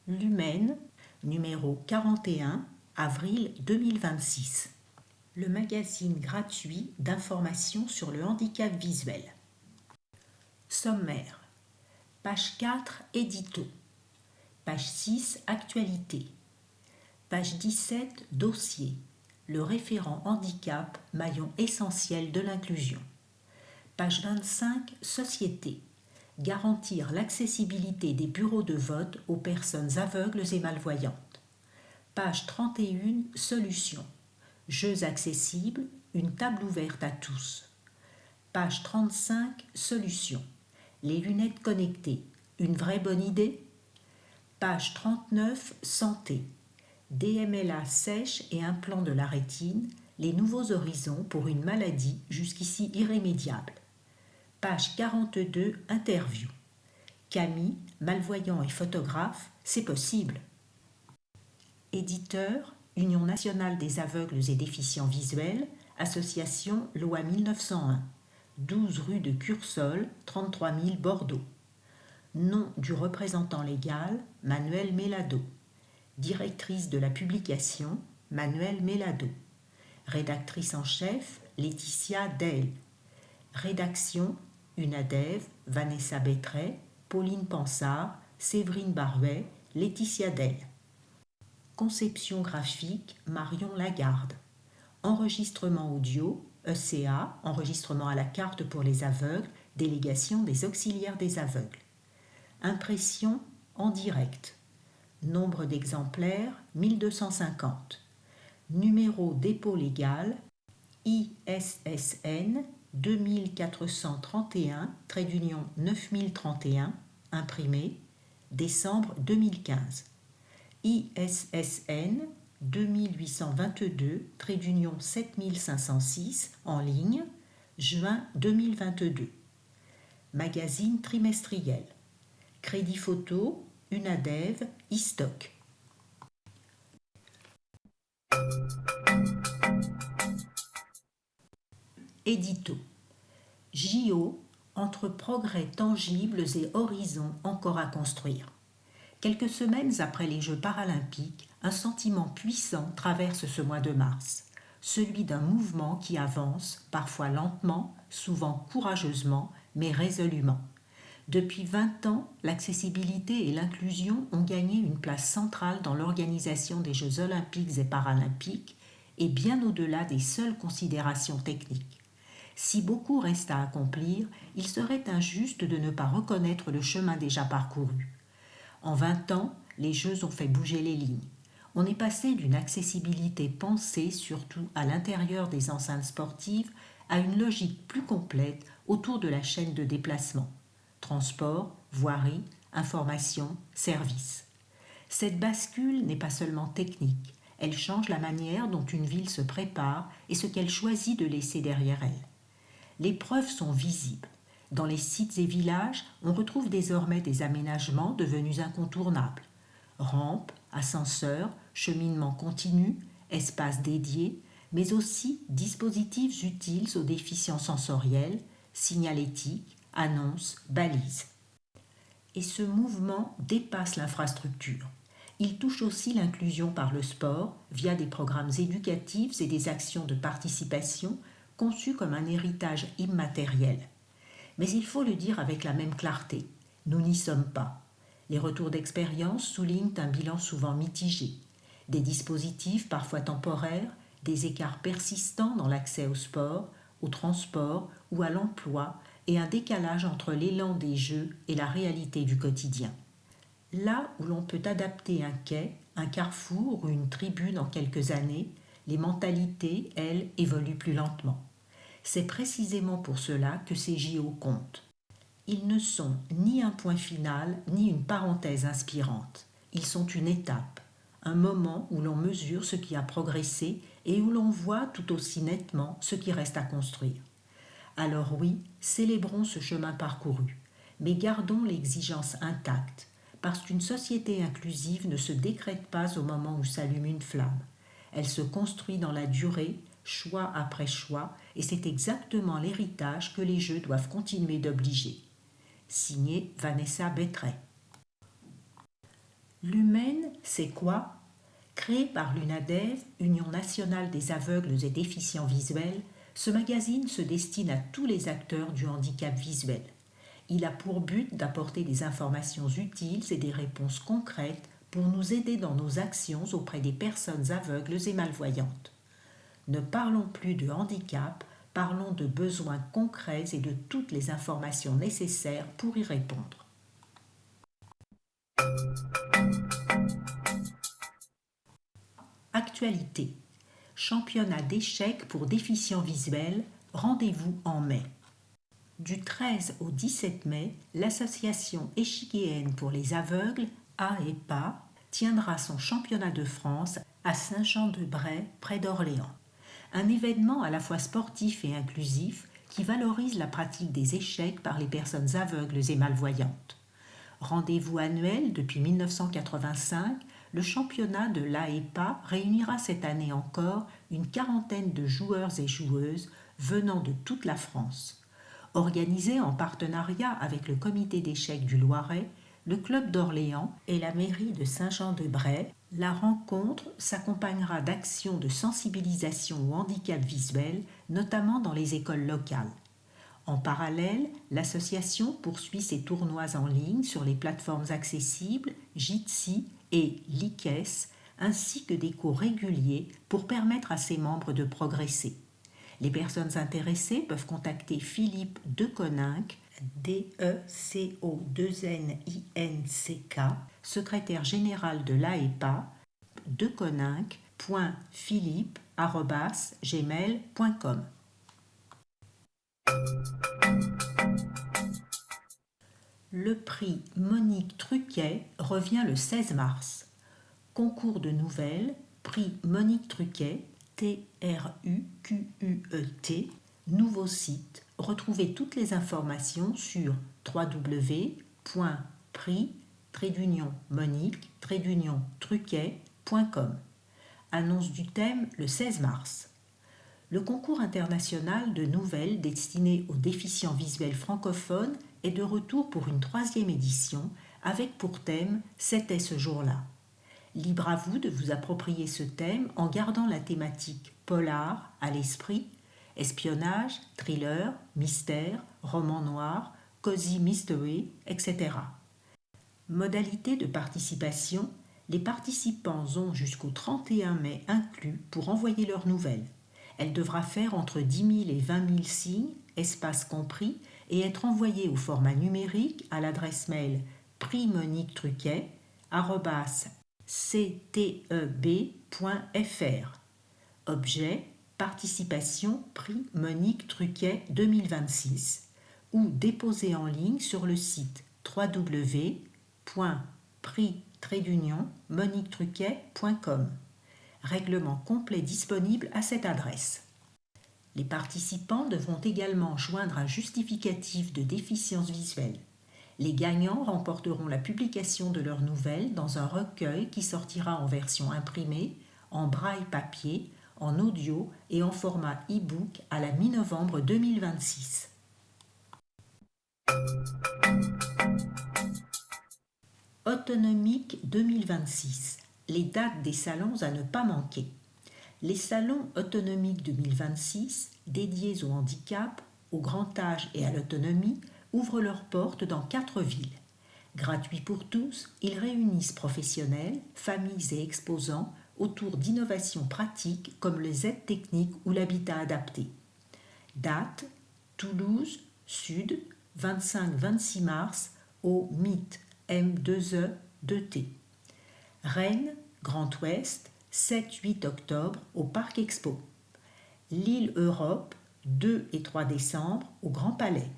Lumen, numéro 41, avril 2026. Le magazine gratuit d'information sur le handicap visuel. Sommaire. Page 4, édito. Page 6, actualité. Page 17, dossier. Le référent handicap, maillon essentiel de l'inclusion. Page 25, société. Garantir l'accessibilité des bureaux de vote aux personnes aveugles et malvoyantes. Page 31, solutions. Jeux accessibles, une table ouverte à tous. Page 35, solutions. Les lunettes connectées, une vraie bonne idée? Page 39, santé. DMLA sèche et implant de la rétine, les nouveaux horizons pour une maladie jusqu'ici irrémédiable. Page 42, interview. Camille, malvoyant et photographe, c'est possible. Éditeur, Union nationale des aveugles et déficients visuels, association loi 1901, 12 rue de Cursol, 33 000 Bordeaux. Nom du représentant légal, Manuel Mélado. Directrice de la publication, Manuel Mélado. Rédactrice en chef, Laetitia Dale. Rédaction, Unadev, Vanessa Bétret, Pauline Pansard, Séverine Baruet, Laetitia Dale. Conception graphique, Marion Lagarde. Enregistrement audio, ECA, enregistrement à la carte pour les aveugles, délégation des auxiliaires des aveugles. Impression en direct. Nombre d'exemplaires, 1250. Numéro dépôt légal, ISSN 2431-9031, imprimé, décembre 2015. ISSN 2822-7506, en ligne, juin 2022. Magazine trimestriel. Crédit photo, Unadev, e-stock. Édito. JO, entre progrès tangibles et horizons encore à construire. Quelques semaines après les Jeux paralympiques, un sentiment puissant traverse ce mois de mars, celui d'un mouvement qui avance, parfois lentement, souvent courageusement, mais résolument. Depuis 20 ans, l'accessibilité et l'inclusion ont gagné une place centrale dans l'organisation des Jeux olympiques et paralympiques, et bien au-delà des seules considérations techniques. Si beaucoup reste à accomplir, il serait injuste de ne pas reconnaître le chemin déjà parcouru. En 20 ans, les Jeux ont fait bouger les lignes. On est passé d'une accessibilité pensée surtout à l'intérieur des enceintes sportives à une logique plus complète autour de la chaîne de déplacement. Transport, voirie, information, services. Cette bascule n'est pas seulement technique, elle change la manière dont une ville se prépare et ce qu'elle choisit de laisser derrière elle. Les preuves sont visibles. Dans les sites et villages, on retrouve désormais des aménagements devenus incontournables. Rampes, ascenseurs, cheminements continus, espaces dédiés, mais aussi dispositifs utiles aux déficients sensoriels, signalétiques, annonces, balises. Et ce mouvement dépasse l'infrastructure. Il touche aussi l'inclusion par le sport via des programmes éducatifs et des actions de participation conçues comme un héritage immatériel. Mais il faut le dire avec la même clarté, nous n'y sommes pas. Les retours d'expérience soulignent un bilan souvent mitigé. Des dispositifs parfois temporaires, des écarts persistants dans l'accès au sport, au transport ou à l'emploi et un décalage entre l'élan des jeux et la réalité du quotidien. Là où l'on peut adapter un quai, un carrefour ou une tribune en quelques années, les mentalités, elles, évoluent plus lentement. C'est précisément pour cela que ces JO comptent. Ils ne sont ni un point final, ni une parenthèse inspirante. Ils sont une étape, un moment où l'on mesure ce qui a progressé et où l'on voit tout aussi nettement ce qui reste à construire. Alors oui, célébrons ce chemin parcouru, mais gardons l'exigence intacte, parce qu'une société inclusive ne se décrète pas au moment où s'allume une flamme. Elle se construit dans la durée, choix après choix, et c'est exactement l'héritage que les Jeux doivent continuer d'obliger. signé Vanessa Bettray. Lumen, c'est quoi? Créé par l'UNADEV, Union nationale des aveugles et déficients visuels, ce magazine se destine à tous les acteurs du handicap visuel. Il a pour but d'apporter des informations utiles et des réponses concrètes pour nous aider dans nos actions auprès des personnes aveugles et malvoyantes. Ne parlons plus de handicap, parlons de besoins concrets et de toutes les informations nécessaires pour y répondre. Actualité. Championnat d'échecs pour déficients visuels, rendez-vous en mai. Du 13 au 17 mai, l'association échiquéenne pour les aveugles, AEPA, tiendra son championnat de France à Saint-Jean-de-Bray, près d'Orléans. Un événement à la fois sportif et inclusif qui valorise la pratique des échecs par les personnes aveugles et malvoyantes. Rendez-vous annuel depuis 1985, le championnat de l'AEPA réunira cette année encore une quarantaine de joueurs et joueuses venant de toute la France. Organisé en partenariat avec le comité d'échecs du Loiret, le club d'Orléans et la mairie de Saint-Jean-de-Bray, la rencontre s'accompagnera d'actions de sensibilisation au handicap visuel, notamment dans les écoles locales. En parallèle, l'association poursuit ses tournois en ligne sur les plateformes accessibles Jitsi et Likes, ainsi que des cours réguliers pour permettre à ses membres de progresser. Les personnes intéressées peuvent contacter Philippe Deconinck, DECO2NINCK, secrétaire général de l'AEPA, deconinck.philippe@gmail.com. Le prix Monique Truquet revient le 16 mars. Concours de nouvelles, prix Monique Truquet, TRUQUET, nouveau site. Retrouvez toutes les informations sur www.prix-monique-truquet.com. Annonce du thème le 16 mars. Le concours international de nouvelles destiné aux déficients visuels francophones est de retour pour une 3e édition avec pour thème « C'était ce jour-là ». Libre à vous de vous approprier ce thème en gardant la thématique polar à l'esprit, espionnage, thriller, mystère, roman noir, cozy mystery, etc. Modalité de participation, les participants ont jusqu'au 31 mai inclus pour envoyer leurs nouvelles. Elle devra faire entre 10 000 et 20 000 signes, espace compris, et être envoyée au format numérique à l'adresse mail prix-monique-truquet@cteb.fr. Objet participation prix Monique Truquet 2026 ou déposer en ligne sur le site www.prix-moniquetruquet.com. Règlement complet disponible à cette adresse. Les participants devront également joindre un justificatif de déficience visuelle. Les gagnants remporteront la publication de leurs nouvelles dans un recueil qui sortira en version imprimée, en braille papier, en audio et en format e-book à la mi-novembre 2026. Autonomique 2026. Les dates des salons à ne pas manquer. Les salons autonomiques 2026, dédiés au handicap, au grand âge et à l'autonomie, ouvrent leurs portes dans 4 villes. Gratuits pour tous, ils réunissent professionnels, familles et exposants autour d'innovations pratiques comme les aides techniques ou l'habitat adapté. Date Toulouse, Sud, 25-26 mars au MIT M2E 2T. Rennes, Grand Ouest, 7-8 octobre au Parc Expo. Lille Europe, 2 et 3 décembre au Grand Palais.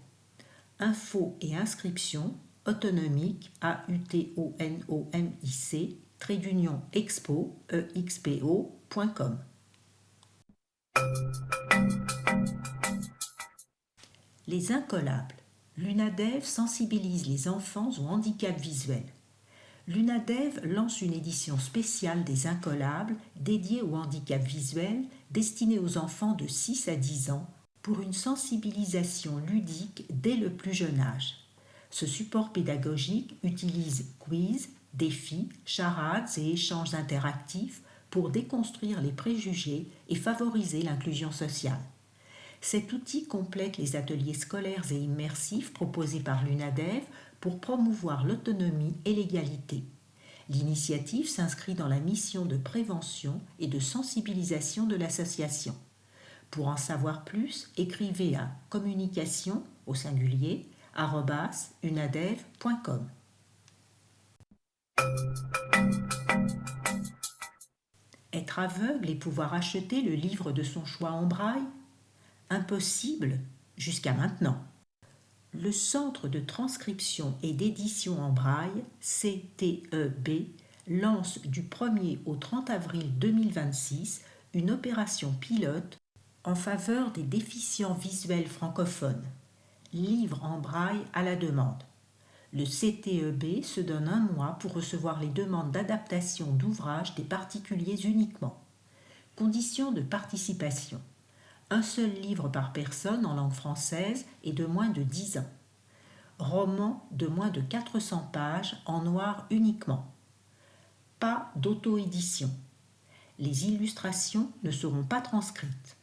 Infos et inscriptions autonomique AUTONOMIC-expo.com. Les incollables. L'UNADEV sensibilise les enfants au handicap visuel. L'UNADEV lance une édition spéciale des incollables dédiée au handicap visuel destinée aux enfants de 6 à 10 ans pour une sensibilisation ludique dès le plus jeune âge. Ce support pédagogique utilise quiz, défis, charades et échanges interactifs pour déconstruire les préjugés et favoriser l'inclusion sociale. Cet outil complète les ateliers scolaires et immersifs proposés par l'UNADEV pour promouvoir l'autonomie et l'égalité. L'initiative s'inscrit dans la mission de prévention et de sensibilisation de l'association. Pour en savoir plus, écrivez à communication au singulier @unadev.com. Être aveugle et pouvoir acheter le livre de son choix en braille? Impossible jusqu'à maintenant. Le Centre de transcription et d'édition en braille, CTEB, lance du 1er au 30 avril 2026 une opération pilote en faveur des déficients visuels francophones. Livre en braille à la demande. Le CTEB se donne un mois pour recevoir les demandes d'adaptation d'ouvrages des particuliers uniquement. Conditions de participation. Un seul livre par personne en langue française et de moins de 10 ans. Roman de moins de 400 pages en noir uniquement. Pas d'auto-édition. Les illustrations ne seront pas transcrites.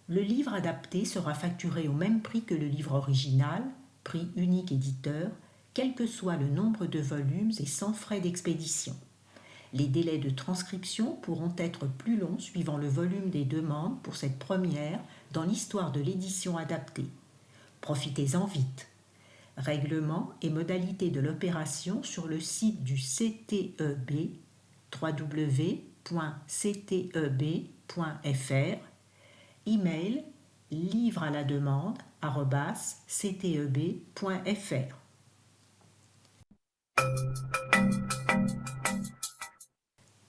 Le livre adapté sera facturé au même prix que le livre original, prix unique éditeur, quel que soit le nombre de volumes et sans frais d'expédition. Les délais de transcription pourront être plus longs suivant le volume des demandes pour cette première dans l'histoire de l'édition adaptée. Profitez-en vite. Règlement et modalités de l'opération sur le site du CTEB www.cteb.fr. Email livre-à-la-demande@cteb.fr.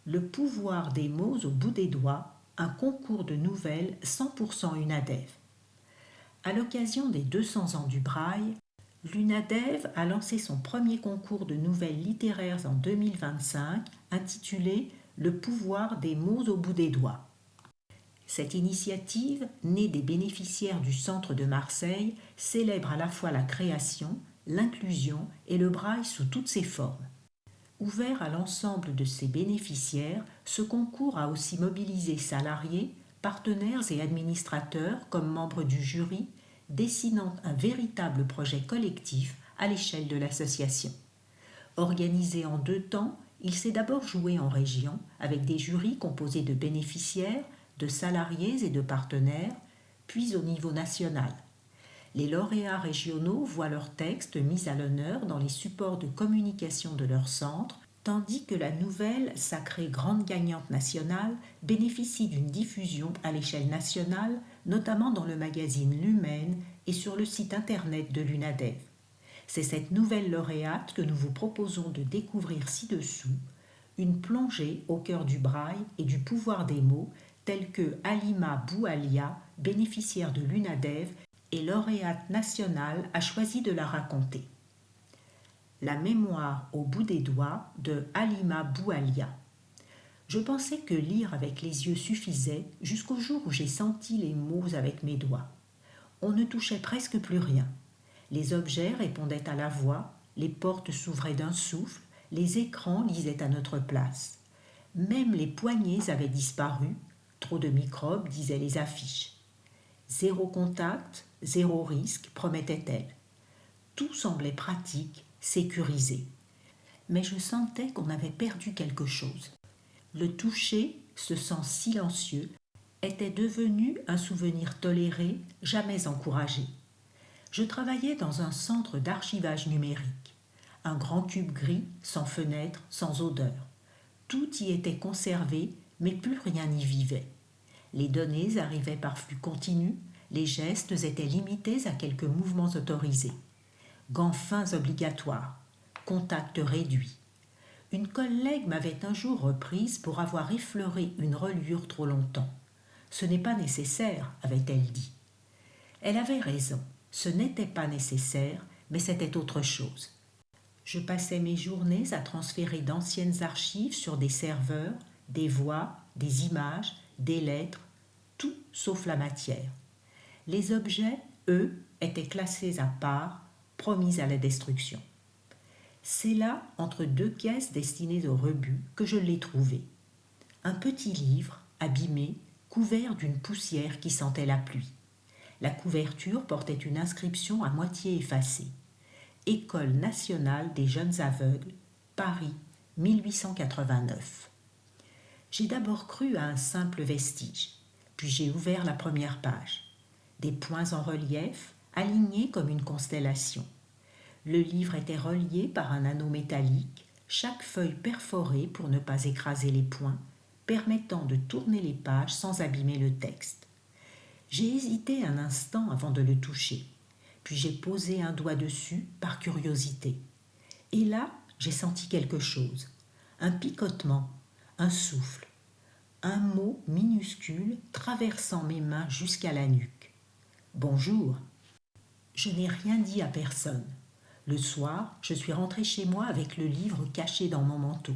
Le pouvoir des mots au bout des doigts, un concours de nouvelles 100% UNADEV. À l'occasion des 200 ans du braille, l'UNADEV a lancé son premier concours de nouvelles littéraires en 2025 intitulé « Le pouvoir des mots au bout des doigts ». Cette initiative, née des bénéficiaires du Centre de Marseille, célèbre à la fois la création, l'inclusion et le braille sous toutes ses formes. Ouvert à l'ensemble de ses bénéficiaires, ce concours a aussi mobilisé salariés, partenaires et administrateurs comme membres du jury, dessinant un véritable projet collectif à l'échelle de l'association. Organisé en 2 temps, il s'est d'abord joué en région avec des jurys composés de bénéficiaires, de salariés et de partenaires, puis au niveau national. Les lauréats régionaux voient leurs textes mis à l'honneur dans les supports de communication de leur centre, tandis que la nouvelle, sacrée grande gagnante nationale, bénéficie d'une diffusion à l'échelle nationale, notamment dans le magazine L'Humaine et sur le site internet de l'UNADEV. C'est cette nouvelle lauréate que nous vous proposons de découvrir ci-dessous, une plongée au cœur du braille et du pouvoir des mots, telle que Halima Boualia, bénéficiaire de l'UNADEV et lauréate nationale, a choisi de la raconter. La mémoire au bout des doigts de Halima Boualia. Je pensais que lire avec les yeux suffisait jusqu'au jour où j'ai senti les mots avec mes doigts. On ne touchait presque plus rien. Les objets répondaient à la voix, les portes s'ouvraient d'un souffle, les écrans lisaient à notre place. Même les poignées avaient disparu, trop de microbes, disaient les affiches. Zéro contact, zéro risque, promettait-elle. Tout semblait pratique, sécurisé. Mais je sentais qu'on avait perdu quelque chose. Le toucher, ce sens silencieux, était devenu un souvenir toléré, jamais encouragé. Je travaillais dans un centre d'archivage numérique. Un grand cube gris, sans fenêtre, sans odeur. Tout y était conservé, mais plus rien n'y vivait. Les données arrivaient par flux continu, les gestes étaient limités à quelques mouvements autorisés. Gants fins obligatoires, contact réduit. Une collègue m'avait un jour reprise pour avoir effleuré une reliure trop longtemps. Ce n'est pas nécessaire, avait-elle dit. Elle avait raison, ce n'était pas nécessaire, mais c'était autre chose. Je passais mes journées à transférer d'anciennes archives sur des serveurs, des voix, des images, des lettres, tout sauf la matière. Les objets, eux, étaient classés à part, promise à la destruction. C'est là, entre deux caisses destinées au rebut, que je l'ai trouvé. Un petit livre, abîmé, couvert d'une poussière qui sentait la pluie. La couverture portait une inscription à moitié effacée. École nationale des jeunes aveugles, Paris, 1889. J'ai d'abord cru à un simple vestige, puis j'ai ouvert la première page. Des points en relief, alignés comme une constellation. Le livre était relié par un anneau métallique, chaque feuille perforée pour ne pas écraser les points, permettant de tourner les pages sans abîmer le texte. J'ai hésité un instant avant de le toucher, puis j'ai posé un doigt dessus par curiosité. Et là, j'ai senti quelque chose, un picotement, un souffle, un mot minuscule traversant mes mains jusqu'à la nuque. « Bonjour !» Je n'ai rien dit à personne. Le soir, je suis rentrée chez moi avec le livre caché dans mon manteau.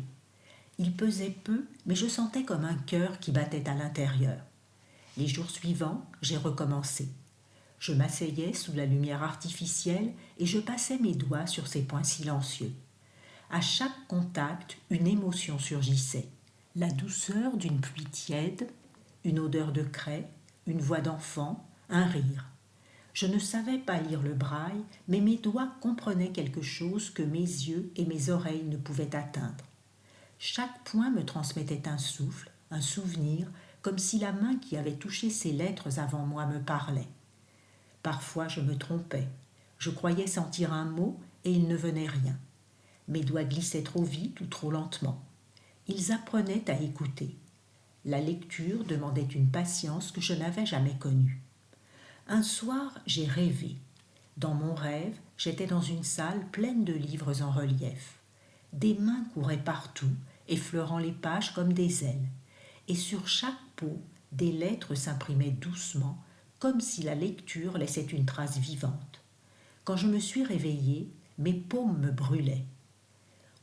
Il pesait peu, mais je sentais comme un cœur qui battait à l'intérieur. Les jours suivants, j'ai recommencé. Je m'asseyais sous la lumière artificielle et je passais mes doigts sur ces points silencieux. À chaque contact, une émotion surgissait. La douceur d'une pluie tiède, une odeur de craie, une voix d'enfant, un rire. Je ne savais pas lire le braille, mais mes doigts comprenaient quelque chose que mes yeux et mes oreilles ne pouvaient atteindre. Chaque point me transmettait un souffle, un souvenir, comme si la main qui avait touché ces lettres avant moi me parlait. Parfois je me trompais. Je croyais sentir un mot et il ne venait rien. Mes doigts glissaient trop vite ou trop lentement. Ils apprenaient à écouter. La lecture demandait une patience que je n'avais jamais connue. Un soir, j'ai rêvé. Dans mon rêve, j'étais dans une salle pleine de livres en relief. Des mains couraient partout, effleurant les pages comme des ailes. Et sur chaque peau, des lettres s'imprimaient doucement, comme si la lecture laissait une trace vivante. Quand je me suis réveillée, mes paumes me brûlaient.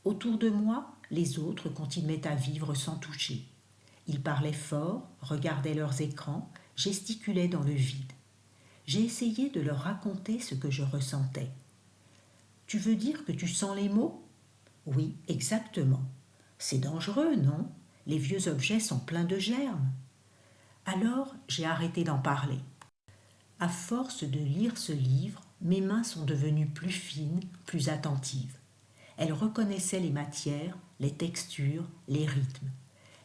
Autour de moi, les autres continuaient à vivre sans toucher. Ils parlaient fort, regardaient leurs écrans, gesticulaient dans le vide. J'ai essayé de leur raconter ce que je ressentais. « Tu veux dire que tu sens les mots ?»« Oui, exactement. C'est dangereux, non ? Les vieux objets sont pleins de germes. » Alors, j'ai arrêté d'en parler. À force de lire ce livre, mes mains sont devenues plus fines, plus attentives. Elles reconnaissaient les matières, les textures, les rythmes.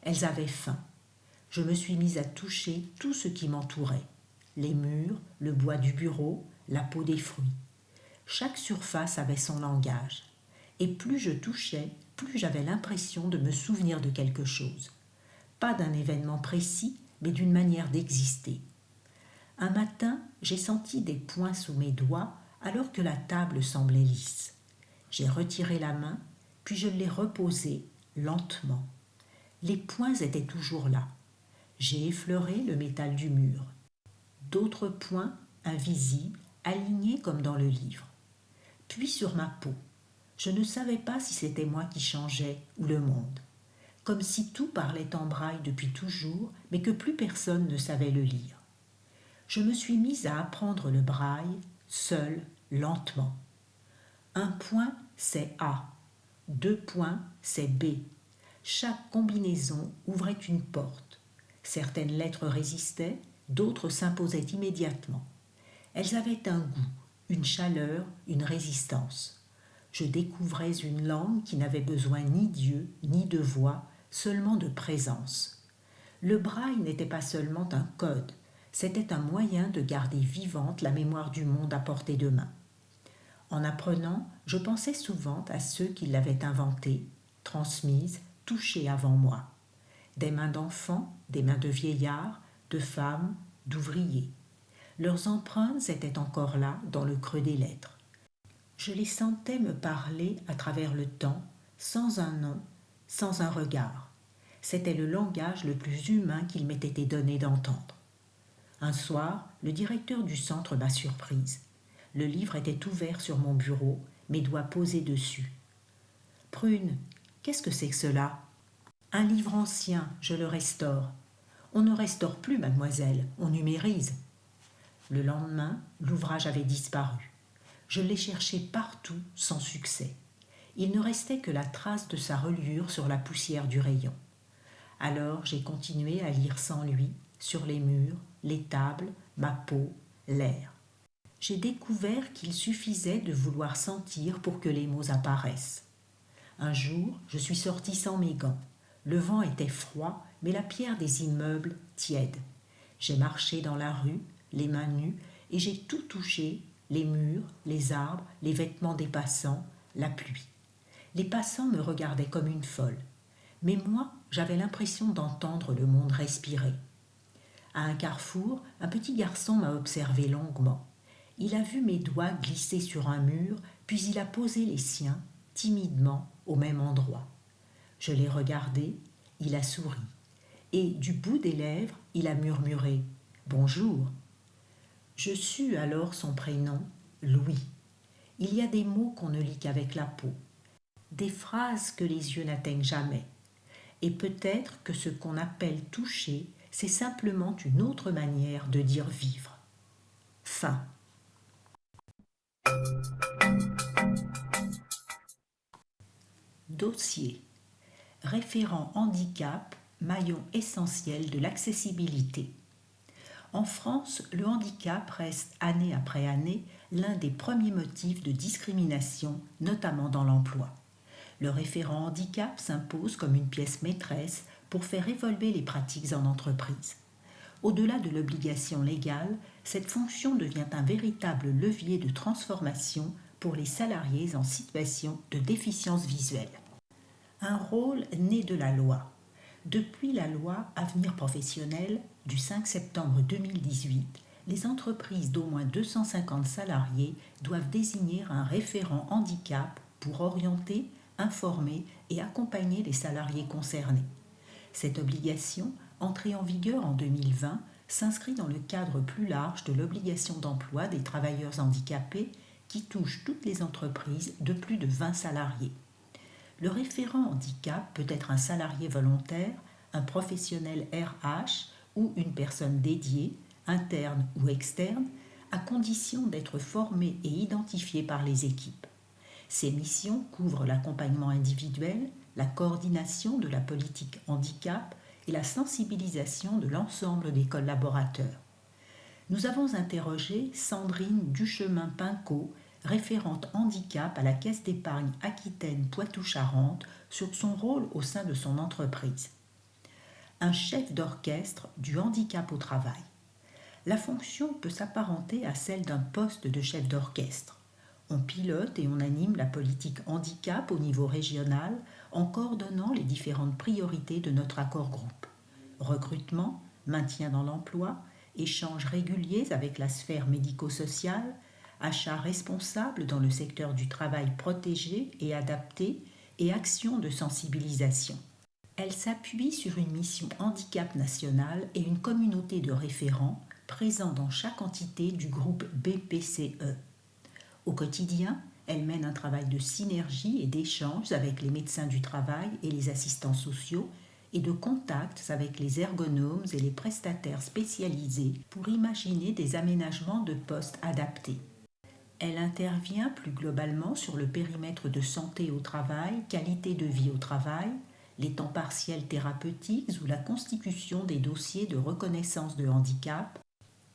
Elles avaient faim. Je me suis mise à toucher tout ce qui m'entourait. Les murs, le bois du bureau, la peau des fruits. Chaque surface avait son langage. Et plus je touchais, plus j'avais l'impression de me souvenir de quelque chose. Pas d'un événement précis, mais d'une manière d'exister. Un matin, j'ai senti des points sous mes doigts alors que la table semblait lisse. J'ai retiré la main, puis je l'ai reposée lentement. Les points étaient toujours là. J'ai effleuré le métal du mur. D'autres points, invisibles, alignés comme dans le livre. Puis sur ma peau. Je ne savais pas si c'était moi qui changeais ou le monde. Comme si tout parlait en braille depuis toujours, mais que plus personne ne savait le lire. Je me suis mise à apprendre le braille, seule, lentement. Un point, c'est A. 2 points, c'est B. Chaque combinaison ouvrait une porte. Certaines lettres résistaient, d'autres s'imposaient immédiatement. Elles avaient un goût, une chaleur, une résistance. Je découvrais une langue qui n'avait besoin ni d'yeux, ni de voix, seulement de présence. Le braille n'était pas seulement un code, c'était un moyen de garder vivante la mémoire du monde à portée de main. En apprenant, je pensais souvent à ceux qui l'avaient inventé, transmise, touchée avant moi. Des mains d'enfants, des mains de vieillards, de femmes, d'ouvriers. Leurs empreintes étaient encore là, dans le creux des lettres. Je les sentais me parler à travers le temps, sans un nom, sans un regard. C'était le langage le plus humain qu'il m'ait été donné d'entendre. Un soir, le directeur du centre m'a surprise. Le livre était ouvert sur mon bureau, mes doigts posés dessus. « Prune, qu'est-ce que c'est que cela ?»« Un livre ancien, je le restaure. »« On ne restaure plus, mademoiselle, on numérise. » Le lendemain, l'ouvrage avait disparu. Je l'ai cherché partout sans succès. Il ne restait que la trace de sa reliure sur la poussière du rayon. Alors j'ai continué à lire sans lui, sur les murs, les tables, ma peau, l'air. J'ai découvert qu'il suffisait de vouloir sentir pour que les mots apparaissent. Un jour, je suis sortie sans mes gants. Le vent était froid, mais la pierre des immeubles tiède. J'ai marché dans la rue, les mains nues, et j'ai tout touché, les murs, les arbres, les vêtements des passants, la pluie. Les passants me regardaient comme une folle. Mais moi, j'avais l'impression d'entendre le monde respirer. À un carrefour, un petit garçon m'a observé longuement. Il a vu mes doigts glisser sur un mur, puis il a posé les siens, timidement, au même endroit. Je l'ai regardé, il a souri, et du bout des lèvres, il a murmuré « Bonjour ». Je sus alors son prénom, Louis. Il y a des mots qu'on ne lit qu'avec la peau, des phrases que les yeux n'atteignent jamais. Et peut-être que ce qu'on appelle toucher, c'est simplement une autre manière de dire vivre. Fin. Dossier. Référent handicap, maillon essentiel de l'accessibilité. En France, le handicap reste année après année l'un des premiers motifs de discrimination, notamment dans l'emploi. Le référent handicap s'impose comme une pièce maîtresse pour faire évoluer les pratiques en entreprise. Au-delà de l'obligation légale, cette fonction devient un véritable levier de transformation pour les salariés en situation de déficience visuelle. Un rôle né de la loi. Depuis la loi Avenir professionnel du 5 septembre 2018, les entreprises d'au moins 250 salariés doivent désigner un référent handicap pour orienter, informer et accompagner les salariés concernés. Cette obligation, entrée en vigueur en 2020, s'inscrit dans le cadre plus large de l'obligation d'emploi des travailleurs handicapés qui touche toutes les entreprises de plus de 20 salariés. Le référent handicap peut être un salarié volontaire, un professionnel RH ou une personne dédiée, interne ou externe, à condition d'être formé et identifié par les équipes. Ces missions couvrent l'accompagnement individuel, la coordination de la politique handicap et la sensibilisation de l'ensemble des collaborateurs. Nous avons interrogé Sandrine Duchemin-Pinco, référente handicap à la Caisse d'épargne Aquitaine Poitou-Charentes, sur son rôle au sein de son entreprise. Un chef d'orchestre du handicap au travail. La fonction peut s'apparenter à celle d'un poste de chef d'orchestre. On pilote et on anime la politique handicap au niveau régional en coordonnant les différentes priorités de notre accord groupe. Recrutement, maintien dans l'emploi, échanges réguliers avec la sphère médico-sociale, achats responsables dans le secteur du travail protégé et adapté et actions de sensibilisation. Elle s'appuie sur une mission handicap nationale et une communauté de référents présents dans chaque entité du groupe BPCE. Au quotidien, elle mène un travail de synergie et d'échange avec les médecins du travail et les assistants sociaux et de contacts avec les ergonomes et les prestataires spécialisés pour imaginer des aménagements de postes adaptés. Elle intervient plus globalement sur le périmètre de santé au travail, qualité de vie au travail, les temps partiels thérapeutiques ou la constitution des dossiers de reconnaissance de handicap,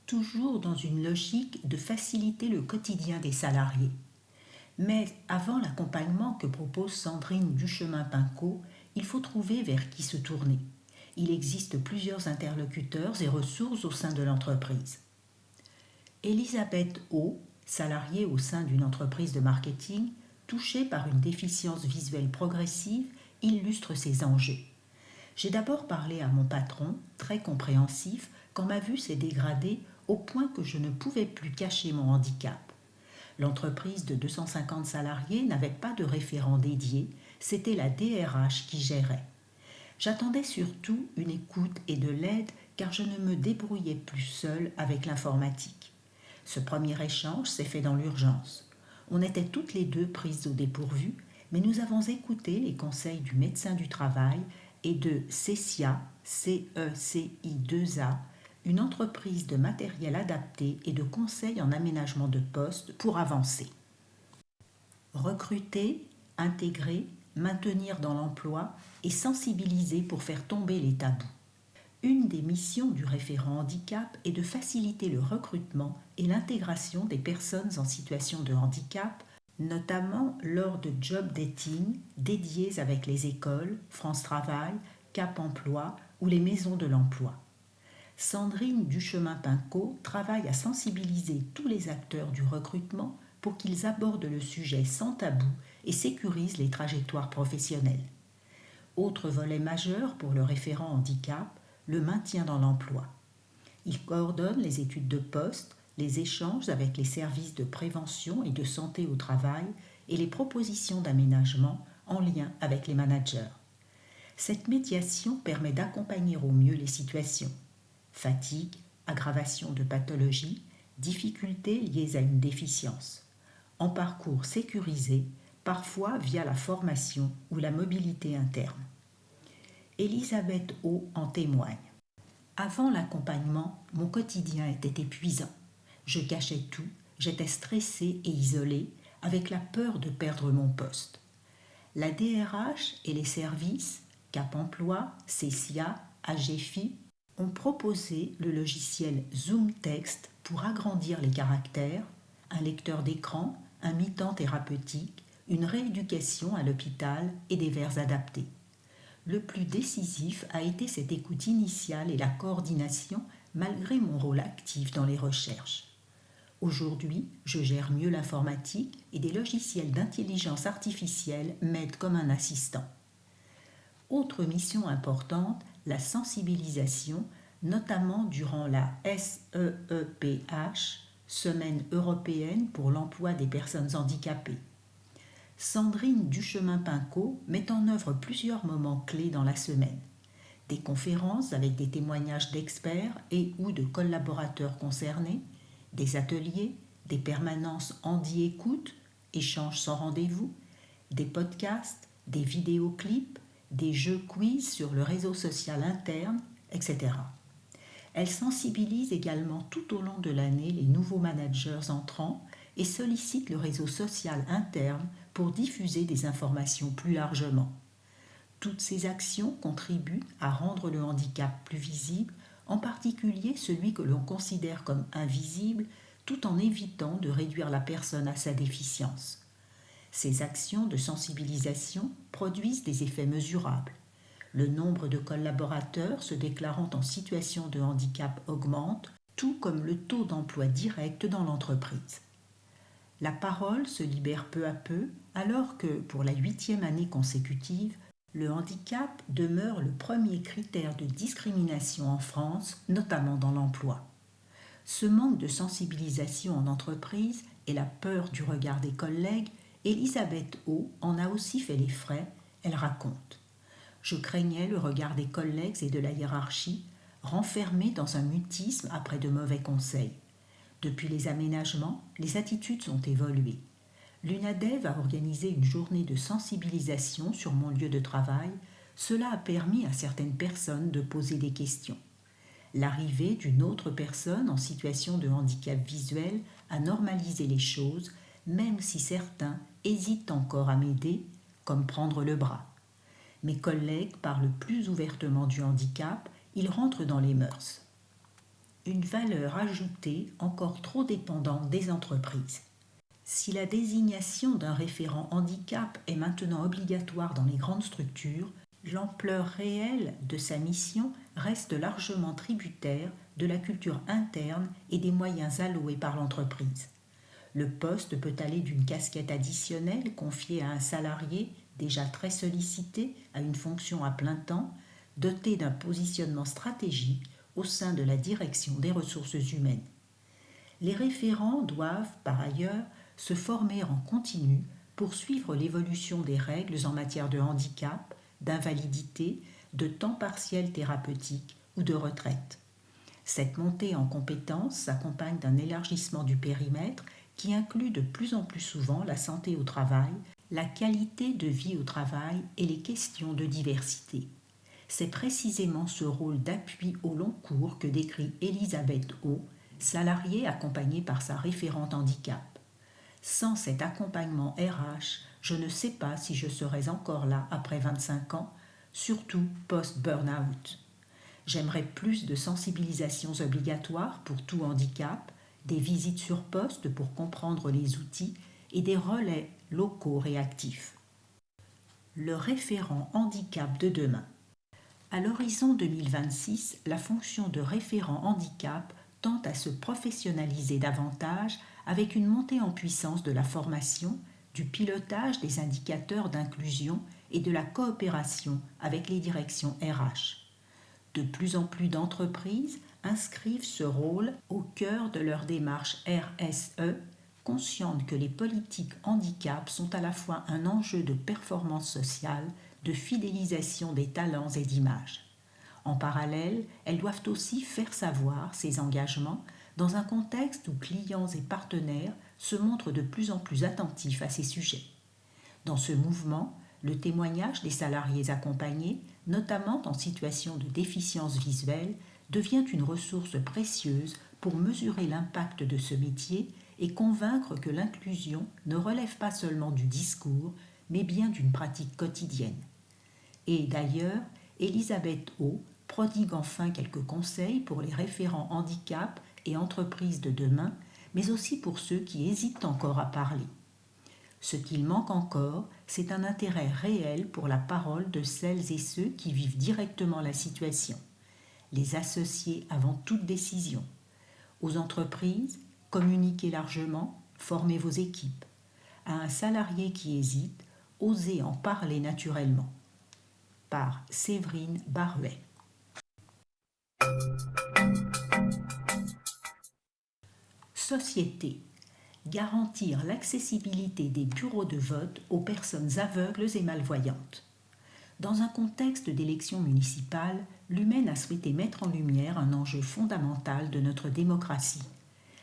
toujours dans une logique de faciliter le quotidien des salariés. Mais avant l'accompagnement que propose Sandrine Duchemin-Pinco, il faut trouver vers qui se tourner. Il existe plusieurs interlocuteurs et ressources au sein de l'entreprise. Elisabeth O, salariée au sein d'une entreprise de marketing, touchée par une déficience visuelle progressive, illustre ces enjeux. J'ai d'abord parlé à mon patron, très compréhensif, quand ma vue s'est dégradée au point que je ne pouvais plus cacher mon handicap. L'entreprise de 250 salariés n'avait pas de référent dédié, c'était la DRH qui gérait. J'attendais surtout une écoute et de l'aide car je ne me débrouillais plus seule avec l'informatique. Ce premier échange s'est fait dans l'urgence. On était toutes les deux prises au dépourvu, mais nous avons écouté les conseils du médecin du travail et de CECIA, CECI2A, une entreprise de matériel adapté et de conseils en aménagement de poste pour avancer. Recruter, intégrer, maintenir dans l'emploi et sensibiliser pour faire tomber les tabous. Une des missions du référent handicap est de faciliter le recrutement et l'intégration des personnes en situation de handicap, notamment lors de job dating dédiés avec les écoles, France Travail, Cap Emploi ou les maisons de l'emploi. Sandrine Duchemin-Pinco travaille à sensibiliser tous les acteurs du recrutement pour qu'ils abordent le sujet sans tabou et sécurisent les trajectoires professionnelles. Autre volet majeur pour le référent handicap, le maintien dans l'emploi. Il coordonne les études de poste, les échanges avec les services de prévention et de santé au travail et les propositions d'aménagement en lien avec les managers. Cette médiation permet d'accompagner au mieux les situations. Fatigue, aggravation de pathologies, difficultés liées à une déficience. En parcours sécurisé, parfois via la formation ou la mobilité interne. Elisabeth O en témoigne. Avant l'accompagnement, mon quotidien était épuisant. Je cachais tout, j'étais stressée et isolée, avec la peur de perdre mon poste. La DRH et les services, Cap Emploi, CESIA, AGFI, ont proposé le logiciel Zoom Text pour agrandir les caractères, un lecteur d'écran, un mi-temps thérapeutique, une rééducation à l'hôpital et des verres adaptés. Le plus décisif a été cette écoute initiale et la coordination malgré mon rôle actif dans les recherches. Aujourd'hui, je gère mieux l'informatique et des logiciels d'intelligence artificielle m'aident comme un assistant. Autre mission importante, la sensibilisation, notamment durant la SEEPH, Semaine européenne pour l'emploi des personnes handicapées. Sandrine Duchemin-Pinco met en œuvre plusieurs moments clés dans la semaine. Des conférences avec des témoignages d'experts et ou de collaborateurs concernés, des ateliers, des permanences handi-écoute, échanges sans rendez-vous, des podcasts, des vidéoclips, des jeux quiz sur le réseau social interne, etc. Elle sensibilise également tout au long de l'année les nouveaux managers entrants et sollicite le réseau social interne pour diffuser des informations plus largement. Toutes ces actions contribuent à rendre le handicap plus visible, en particulier celui que l'on considère comme invisible, tout en évitant de réduire la personne à sa déficience. Ces actions de sensibilisation produisent des effets mesurables. Le nombre de collaborateurs se déclarant en situation de handicap augmente, tout comme le taux d'emploi direct dans l'entreprise. La parole se libère peu à peu, alors que, pour la 8e année consécutive, le handicap demeure le premier critère de discrimination en France, notamment dans l'emploi. Ce manque de sensibilisation en entreprise et la peur du regard des collègues, Elisabeth O en a aussi fait les frais, elle raconte. Je craignais le regard des collègues et de la hiérarchie, renfermés dans un mutisme après de mauvais conseils. Depuis les aménagements, les attitudes ont évolué. L'UNADEV a organisé une journée de sensibilisation sur mon lieu de travail. Cela a permis à certaines personnes de poser des questions. L'arrivée d'une autre personne en situation de handicap visuel a normalisé les choses, même si certains hésitent encore à m'aider, comme prendre le bras. Mes collègues parlent plus ouvertement du handicap, ils rentrent dans les mœurs. Une valeur ajoutée encore trop dépendante des entreprises. Si la désignation d'un référent handicap est maintenant obligatoire dans les grandes structures, l'ampleur réelle de sa mission reste largement tributaire de la culture interne et des moyens alloués par l'entreprise. Le poste peut aller d'une casquette additionnelle confiée à un salarié déjà très sollicité à une fonction à plein temps, doté d'un positionnement stratégique au sein de la direction des ressources humaines. Les référents doivent, par ailleurs, se former en continu pour suivre l'évolution des règles en matière de handicap, d'invalidité, de temps partiel thérapeutique ou de retraite. Cette montée en compétences s'accompagne d'un élargissement du périmètre qui inclut de plus en plus souvent la santé au travail, la qualité de vie au travail et les questions de diversité. C'est précisément ce rôle d'appui au long cours que décrit Elisabeth O, salariée accompagnée par sa référente handicap. Sans cet accompagnement RH, je ne sais pas si je serais encore là après 25 ans, surtout post-burnout. J'aimerais plus de sensibilisations obligatoires pour tout handicap, des visites sur poste pour comprendre les outils et des relais locaux réactifs. Le référent handicap de demain. À l'horizon 2026, la fonction de référent handicap tend à se professionnaliser davantage avec une montée en puissance de la formation, du pilotage des indicateurs d'inclusion et de la coopération avec les directions RH. De plus en plus d'entreprises inscrivent ce rôle au cœur de leur démarche RSE, conscientes que les politiques handicap sont à la fois un enjeu de performance sociale, de fidélisation des talents et d'images. En parallèle, elles doivent aussi faire savoir ces engagements dans un contexte où clients et partenaires se montrent de plus en plus attentifs à ces sujets. Dans ce mouvement, le témoignage des salariés accompagnés, notamment en situation de déficience visuelle, devient une ressource précieuse pour mesurer l'impact de ce métier et convaincre que l'inclusion ne relève pas seulement du discours, mais bien d'une pratique quotidienne. Et d'ailleurs, Elisabeth O prodigue enfin quelques conseils pour les référents handicap et entreprises de demain, mais aussi pour ceux qui hésitent encore à parler. Ce qu'il manque encore, c'est un intérêt réel pour la parole de celles et ceux qui vivent directement la situation. Les associer avant toute décision. Aux entreprises, communiquez largement, formez vos équipes. À un salarié qui hésite, osez en parler naturellement. Par Séverine Baruet. Société. Garantir l'accessibilité des bureaux de vote aux personnes aveugles et malvoyantes. Dans un contexte d'élection municipale, l'UMEN a souhaité mettre en lumière un enjeu fondamental de notre démocratie,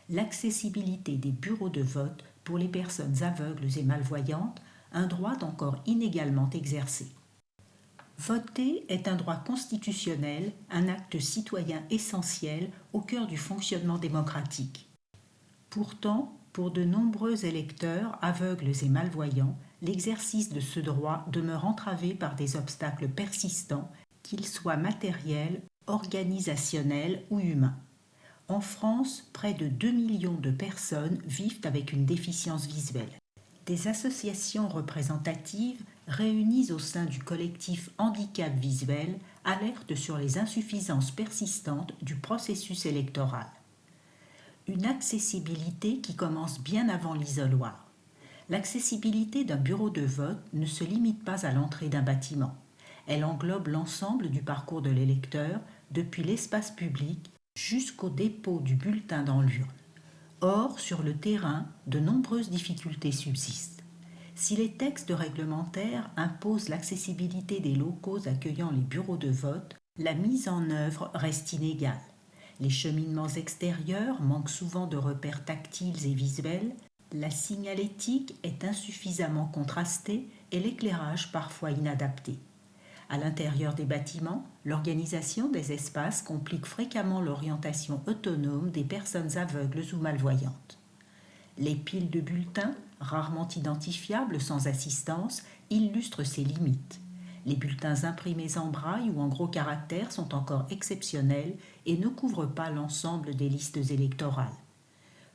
l'accessibilité des bureaux de vote pour les personnes aveugles et malvoyantes, un droit encore inégalement exercé. Voter est un droit constitutionnel, un acte citoyen essentiel au cœur du fonctionnement démocratique. Pourtant, pour de nombreux électeurs aveugles et malvoyants, l'exercice de ce droit demeure entravé par des obstacles persistants, qu'ils soient matériels, organisationnels ou humains. En France, près de 2 millions de personnes vivent avec une déficience visuelle. Des associations représentatives réunies au sein du collectif Handicap Visuel alertent sur les insuffisances persistantes du processus électoral. Une accessibilité qui commence bien avant l'isoloir. L'accessibilité d'un bureau de vote ne se limite pas à l'entrée d'un bâtiment. Elle englobe l'ensemble du parcours de l'électeur, depuis l'espace public jusqu'au dépôt du bulletin dans l'urne. Or, sur le terrain, de nombreuses difficultés subsistent. Si les textes réglementaires imposent l'accessibilité des locaux accueillant les bureaux de vote, la mise en œuvre reste inégale. Les cheminements extérieurs manquent souvent de repères tactiles et visuels, la signalétique est insuffisamment contrastée et l'éclairage parfois inadapté. À l'intérieur des bâtiments, l'organisation des espaces complique fréquemment l'orientation autonome des personnes aveugles ou malvoyantes. Les piles de bulletins, rarement identifiables sans assistance, illustrent ces limites. Les bulletins imprimés en braille ou en gros caractères sont encore exceptionnels et ne couvrent pas l'ensemble des listes électorales.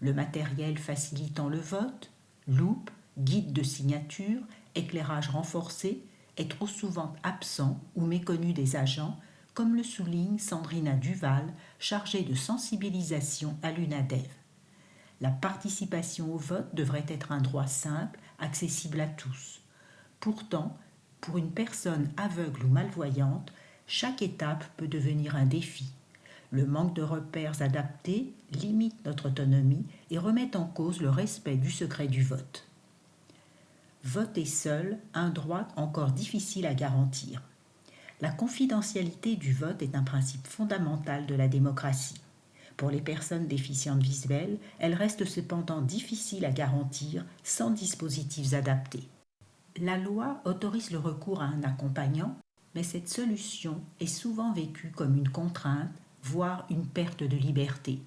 Le matériel facilitant le vote, loupe, guide de signature, éclairage renforcé, est trop souvent absent ou méconnu des agents, comme le souligne Sandrina Duval, chargée de sensibilisation à l'UNADEV. La participation au vote devrait être un droit simple, accessible à tous. Pourtant, pour une personne aveugle ou malvoyante, chaque étape peut devenir un défi. Le manque de repères adaptés limite notre autonomie et remet en cause le respect du secret du vote. Voter seul, un droit encore difficile à garantir. La confidentialité du vote est un principe fondamental de la démocratie. Pour les personnes déficientes visuelles, elle reste cependant difficile à garantir sans dispositifs adaptés. La loi autorise le recours à un accompagnant, mais cette solution est souvent vécue comme une contrainte, voire une perte de liberté.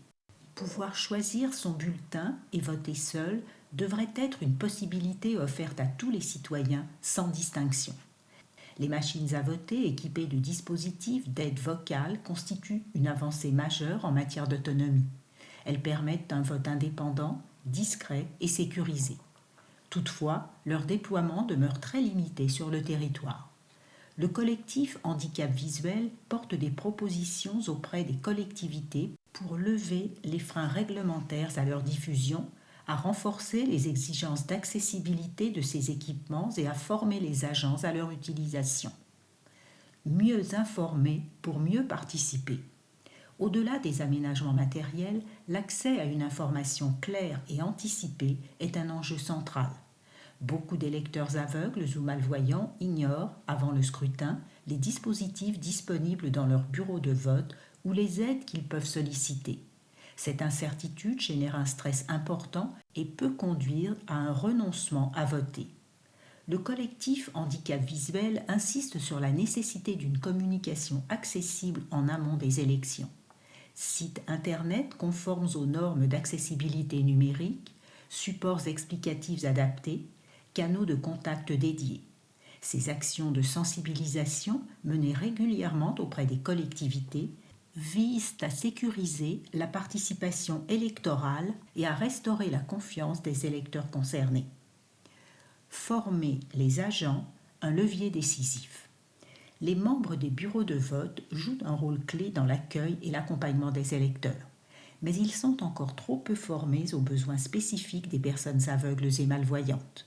Pouvoir choisir son bulletin et voter seul devrait être une possibilité offerte à tous les citoyens sans distinction. Les machines à voter équipées de dispositifs d'aide vocale constituent une avancée majeure en matière d'autonomie. Elles permettent un vote indépendant, discret et sécurisé. Toutefois, leur déploiement demeure très limité sur le territoire. Le collectif Handicap Visuel porte des propositions auprès des collectivités pour lever les freins réglementaires à leur diffusion, à renforcer les exigences d'accessibilité de ces équipements et à former les agents à leur utilisation. Mieux informer pour mieux participer. Au-delà des aménagements matériels, l'accès à une information claire et anticipée est un enjeu central. Beaucoup d'électeurs aveugles ou malvoyants ignorent, avant le scrutin, les dispositifs disponibles dans leur bureau de vote ou les aides qu'ils peuvent solliciter. Cette incertitude génère un stress important et peut conduire à un renoncement à voter. Le collectif Handicap Visuel insiste sur la nécessité d'une communication accessible en amont des élections. Sites internet conformes aux normes d'accessibilité numérique, supports explicatifs adaptés, canaux de contact dédiés. Ces actions de sensibilisation, menées régulièrement auprès des collectivités, visent à sécuriser la participation électorale et à restaurer la confiance des électeurs concernés. Former les agents, un levier décisif. Les membres des bureaux de vote jouent un rôle clé dans l'accueil et l'accompagnement des électeurs, mais ils sont encore trop peu formés aux besoins spécifiques des personnes aveugles et malvoyantes.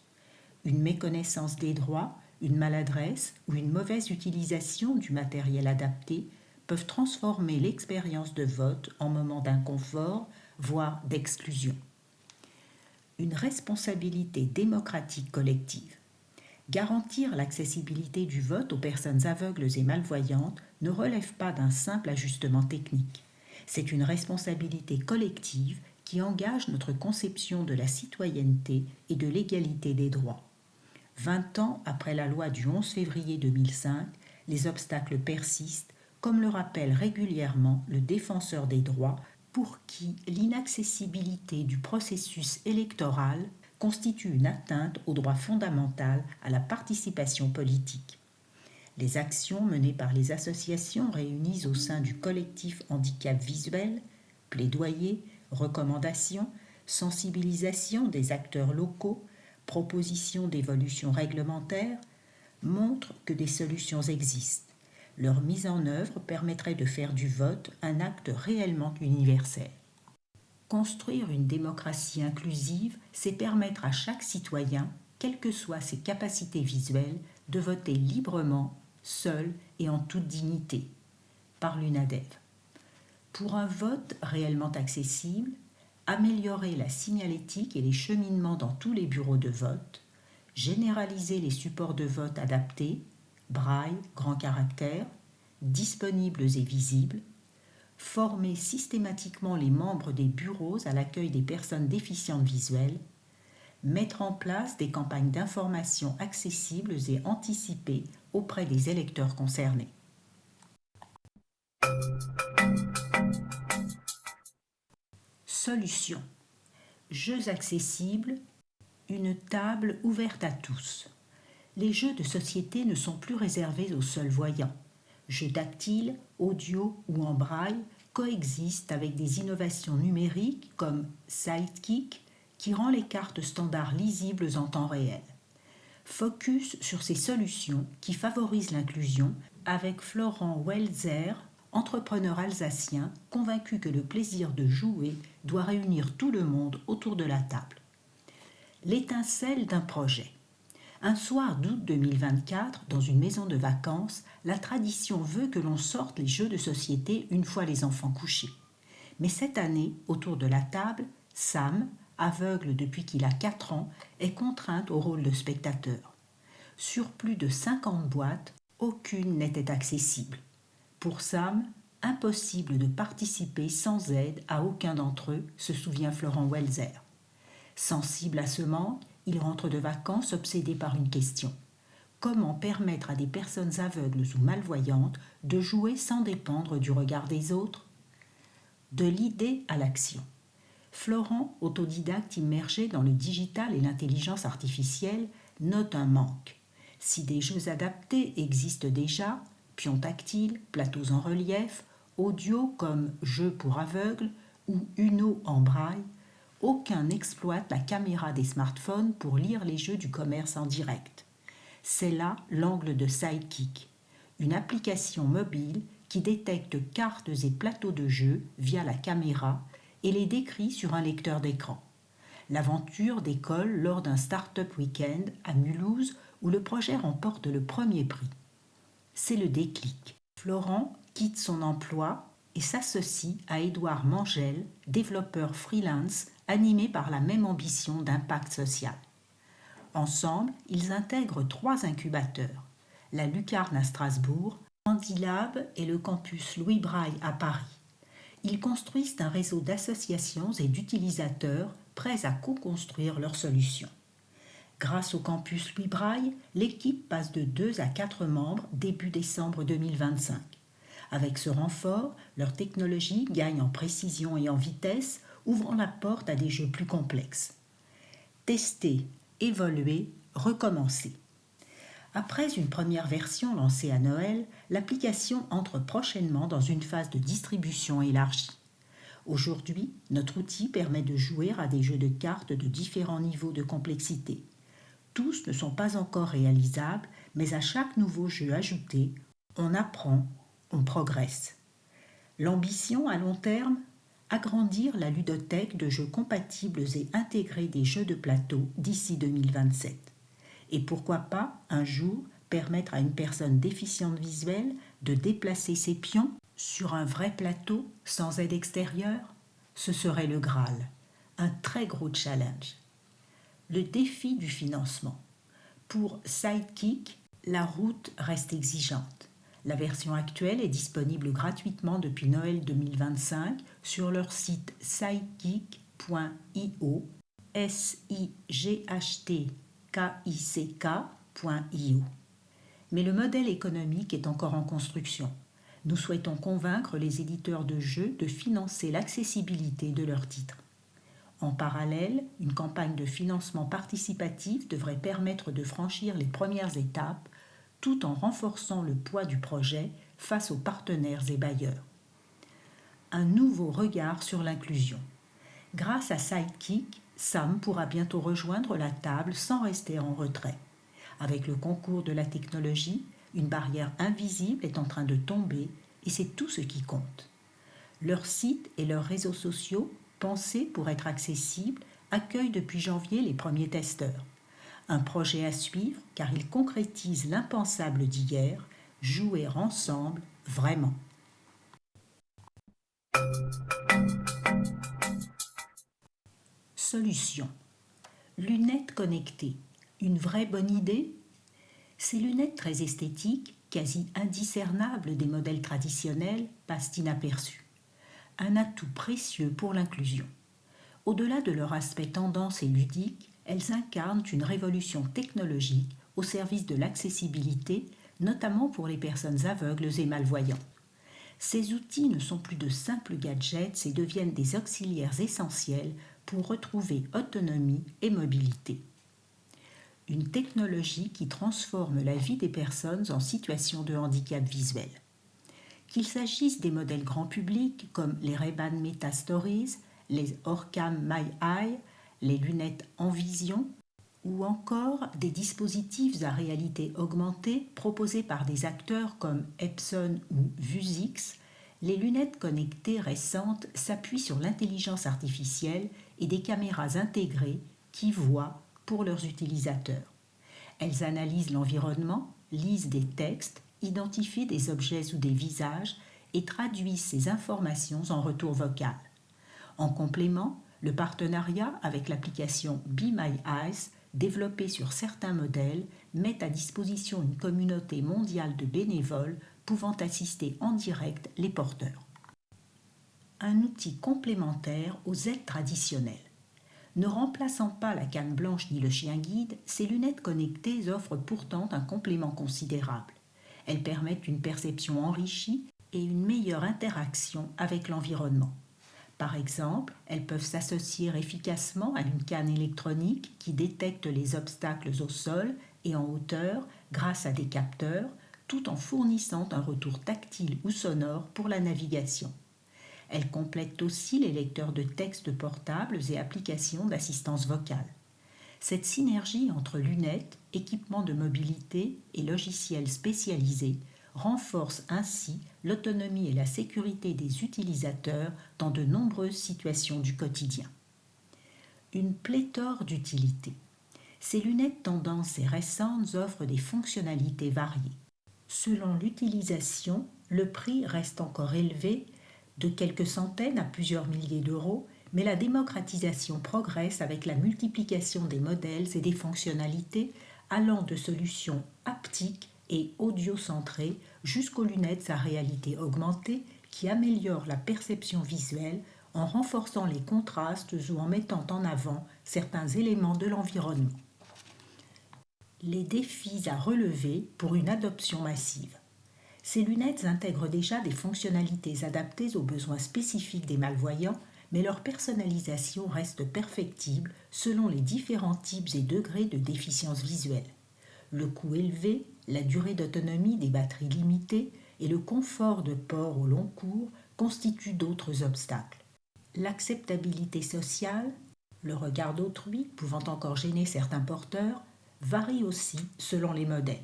Une méconnaissance des droits, une maladresse ou une mauvaise utilisation du matériel adapté peuvent transformer l'expérience de vote en moment d'inconfort, voire d'exclusion. Une responsabilité démocratique collective. Garantir l'accessibilité du vote aux personnes aveugles et malvoyantes ne relève pas d'un simple ajustement technique. C'est une responsabilité collective qui engage notre conception de la citoyenneté et de l'égalité des droits. 20 ans après la loi du 11 février 2005, les obstacles persistent, comme le rappelle régulièrement le défenseur des droits, pour qui l'inaccessibilité du processus électoral constitue une atteinte au droit fondamental à la participation politique. Les actions menées par les associations réunies au sein du collectif Handicap Visuel, plaidoyer, recommandations, sensibilisation des acteurs locaux, propositions d'évolution réglementaire, montrent que des solutions existent. Leur mise en œuvre permettrait de faire du vote un acte réellement universel. Construire une démocratie inclusive, c'est permettre à chaque citoyen, quelles que soient ses capacités visuelles, de voter librement, seul et en toute dignité. Par l'UNADEV. Pour un vote réellement accessible, améliorer la signalétique et les cheminements dans tous les bureaux de vote, généraliser les supports de vote adaptés, braille, grand caractère, disponibles et visibles, former systématiquement les membres des bureaux à l'accueil des personnes déficientes visuelles, mettre en place des campagnes d'information accessibles et anticipées auprès des électeurs concernés. Solutions. Jeux accessibles, une table ouverte à tous. Les jeux de société ne sont plus réservés aux seuls voyants. Jeux tactiles, audio ou en braille coexistent avec des innovations numériques comme Sidekick qui rend les cartes standards lisibles en temps réel. Focus sur ces solutions qui favorisent l'inclusion avec Florent Welzer, entrepreneur alsacien convaincu que le plaisir de jouer doit réunir tout le monde autour de la table. L'étincelle d'un projet. Un soir d'août 2024, dans une maison de vacances, la tradition veut que l'on sorte les jeux de société une fois les enfants couchés. Mais cette année, autour de la table, Sam, aveugle depuis qu'il a 4 ans, est contrainte au rôle de spectateur. Sur plus de 50 boîtes, aucune n'était accessible. Pour Sam, impossible de participer sans aide à aucun d'entre eux, se souvient Florent Welzer. Sensible à ce manque, il rentre de vacances obsédé par une question. Comment permettre à des personnes aveugles ou malvoyantes de jouer sans dépendre du regard des autres ? De l'idée à l'action. Florent, autodidacte immergé dans le digital et l'intelligence artificielle, note un manque. Si des jeux adaptés existent déjà, pions tactiles, plateaux en relief, audio comme Jeux pour aveugles ou Uno en braille, aucun n'exploite la caméra des smartphones pour lire les jeux du commerce en direct. C'est là l'angle de Sidekick, une application mobile qui détecte cartes et plateaux de jeux via la caméra et les décrit sur un lecteur d'écran. L'aventure décolle lors d'un Startup Weekend à Mulhouse où le projet remporte le premier prix. C'est le déclic. Florent quitte son emploi et s'associe à Édouard Mangel, développeur freelance animé par la même ambition d'impact social. Ensemble, ils intègrent 3 incubateurs, la Lucarne à Strasbourg, Handilab et le campus Louis Braille à Paris. Ils construisent un réseau d'associations et d'utilisateurs prêts à co-construire leurs solutions. Grâce au campus Louis Braille, l'équipe passe de 2 à 4 membres début décembre 2025. Avec ce renfort, leur technologie gagne en précision et en vitesse, ouvrant la porte à des jeux plus complexes. Tester, évoluer, recommencer. Après une première version lancée à Noël, l'application entre prochainement dans une phase de distribution élargie. Aujourd'hui, notre outil permet de jouer à des jeux de cartes de différents niveaux de complexité. Tous ne sont pas encore réalisables, mais à chaque nouveau jeu ajouté, on apprend, on progresse. L'ambition à long terme, agrandir la ludothèque de jeux compatibles et intégrer des jeux de plateau d'ici 2027. Et pourquoi pas, un jour, permettre à une personne déficiente visuelle de déplacer ses pions sur un vrai plateau sans aide extérieure? Ce serait le Graal, un très gros challenge. Le défi du financement. Pour Sidekick, la route reste exigeante. La version actuelle est disponible gratuitement depuis Noël 2025 sur leur site sidekick.io, sightkick.io. Mais le modèle économique est encore en construction. Nous souhaitons convaincre les éditeurs de jeux de financer l'accessibilité de leurs titres. En parallèle, une campagne de financement participatif devrait permettre de franchir les premières étapes tout en renforçant le poids du projet face aux partenaires et bailleurs. Un nouveau regard sur l'inclusion. Grâce à Sidekick, Sam pourra bientôt rejoindre la table sans rester en retrait. Avec le concours de la technologie, une barrière invisible est en train de tomber et c'est tout ce qui compte. Leur site et leurs réseaux sociaux, pensés pour être accessibles, accueillent depuis janvier les premiers testeurs. Un projet à suivre car il concrétise l'impensable d'hier, jouer ensemble vraiment. Solution. Lunettes connectées. Une vraie bonne idée? Ces lunettes très esthétiques, quasi indiscernables des modèles traditionnels, passent inaperçues. Un atout précieux pour l'inclusion. Au-delà de leur aspect tendance et ludique, elles incarnent une révolution technologique au service de l'accessibilité, notamment pour les personnes aveugles et malvoyantes. Ces outils ne sont plus de simples gadgets et deviennent des auxiliaires essentiels pour retrouver autonomie et mobilité. Une technologie qui transforme la vie des personnes en situation de handicap visuel. Qu'il s'agisse des modèles grand public comme les Ray-Ban Meta Stories, les Orcam My Eye, les lunettes en vision, ou encore des dispositifs à réalité augmentée proposés par des acteurs comme Epson ou Vuzix, les lunettes connectées récentes s'appuient sur l'intelligence artificielle et des caméras intégrées qui voient pour leurs utilisateurs. Elles analysent l'environnement, lisent des textes, identifient des objets ou des visages et traduisent ces informations en retour vocal. En complément, le partenariat avec l'application Be My Eyes, développée sur certains modèles, met à disposition une communauté mondiale de bénévoles pouvant assister en direct les porteurs. Un outil complémentaire aux aides traditionnelles. Ne remplaçant pas la canne blanche ni le chien guide, ces lunettes connectées offrent pourtant un complément considérable. Elles permettent une perception enrichie et une meilleure interaction avec l'environnement. Par exemple, elles peuvent s'associer efficacement à une canne électronique qui détecte les obstacles au sol et en hauteur grâce à des capteurs, tout en fournissant un retour tactile ou sonore pour la navigation. Elles complètent aussi les lecteurs de textes portables et applications d'assistance vocale. Cette synergie entre lunettes, équipements de mobilité et logiciels spécialisés renforce ainsi l'autonomie et la sécurité des utilisateurs dans de nombreuses situations du quotidien. Une pléthore d'utilités. Ces lunettes tendances et récentes offrent des fonctionnalités variées. Selon l'utilisation, le prix reste encore élevé, de quelques centaines à plusieurs milliers d'euros, mais la démocratisation progresse avec la multiplication des modèles et des fonctionnalités allant de solutions haptiques et audio-centrées jusqu'aux lunettes à réalité augmentée qui améliorent la perception visuelle en renforçant les contrastes ou en mettant en avant certains éléments de l'environnement. Les défis à relever pour une adoption massive. Ces lunettes intègrent déjà des fonctionnalités adaptées aux besoins spécifiques des malvoyants, mais leur personnalisation reste perfectible selon les différents types et degrés de déficience visuelle. Le coût élevé, la durée d'autonomie des batteries limitées et le confort de port au long cours constituent d'autres obstacles. L'acceptabilité sociale, le regard d'autrui pouvant encore gêner certains porteurs, varie aussi selon les modèles.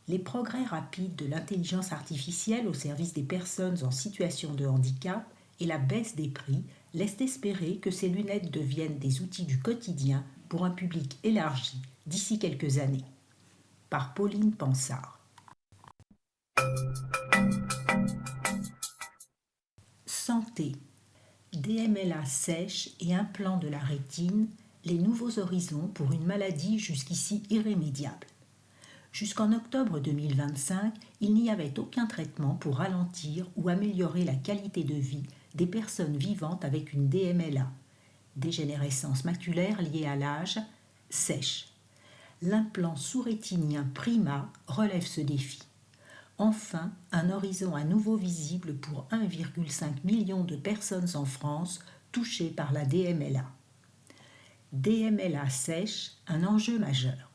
Les progrès rapides de l'intelligence artificielle au service des personnes en situation de handicap et la baisse des prix laissent espérer que ces lunettes deviennent des outils du quotidien pour un public élargi d'ici quelques années. Par Pauline Pansard. Santé. DMLA sèche et implant de la rétine, les nouveaux horizons pour une maladie jusqu'ici irrémédiable. Jusqu'en octobre 2025, il n'y avait aucun traitement pour ralentir ou améliorer la qualité de vie des personnes vivant avec une DMLA, dégénérescence maculaire liée à l'âge, sèche. L'implant sous-rétinien Prima relève ce défi. Enfin, un horizon à nouveau visible pour 1,5 million de personnes en France touchées par la DMLA. DMLA sèche, un enjeu majeur.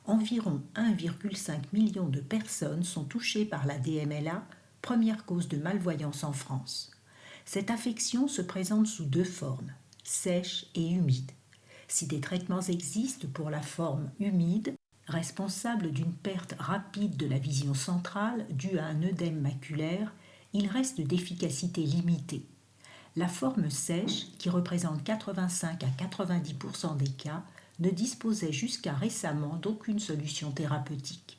Environ 1,5 million de personnes sont touchées par la DMLA, première cause de malvoyance en France. Cette affection se présente sous deux formes, sèche et humide. Si des traitements existent pour la forme humide, responsable d'une perte rapide de la vision centrale due à un œdème maculaire, il reste d'efficacité limitée. La forme sèche, qui représente 85 à 90% des cas, ne disposait jusqu'à récemment d'aucune solution thérapeutique.